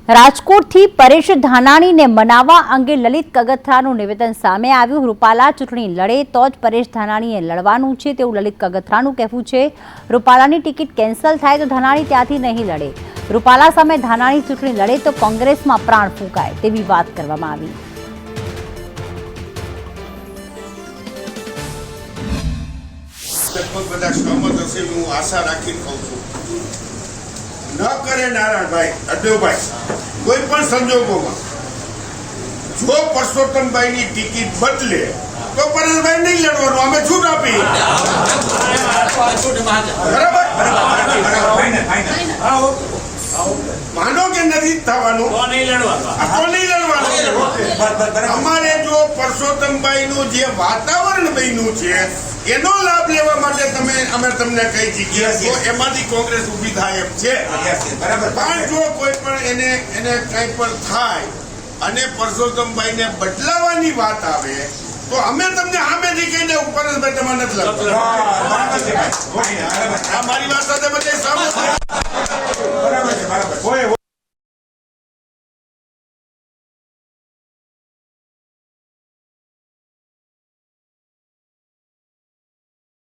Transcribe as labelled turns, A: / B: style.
A: રાજકોટથી પરેશ ધાનાણીને મનાવવા અંગે લલિત કગથરાનું નિવેદન સામે આવ્યું। રૂપાલા ચૂંટણી લડે તો જ પરેશ ધાનાણીએ લડવાનું છે તેવું લલિત કગથરાનું કહેવું છે। રૂપાલાની ટિકિટ કેન્સલ થાય તો ધાનાણી ત્યાંથી નહીં લડે। રૂપાલા સામે ધાનાણી ચૂંટણી લડે તો કોંગ્રેસમાં પ્રાણ ફૂંકાય તેવી વાત કરવામાં આવી।
B: બધા સહમત હશે હું આશા રાખીને કહું છું ન કરે નારાયણભાઈ અડેવભાઈ કોઈ પણ સંજોગોમાં જો પરસોત્તમભાઈની ટિકિટ બદલે તો પરેશભાઈ નહીં લડવાનું, અમે છૂટ આપી। માનો કે નથી થવાનું તો નહીં લડવાનું। અમારે જો પરસોત્તમભાઈનું જે વાતાવરણ બન્યું છે એનો લાભ લેવા માટે અમે તમને કઈ જગ્યાએ એમાંથી કોંગ્રેસ ઊભી થાય એમ છે। પણ જો કોઈ પણ એને કઈ પણ થાય અને પરસોત્તમભાઈને બદલાવાની વાત આવે તો અમે તમને સામેથી કહી દઉં પરેશભાઈ તમારે નથી લડવાનું। આ મારી વાત સાથે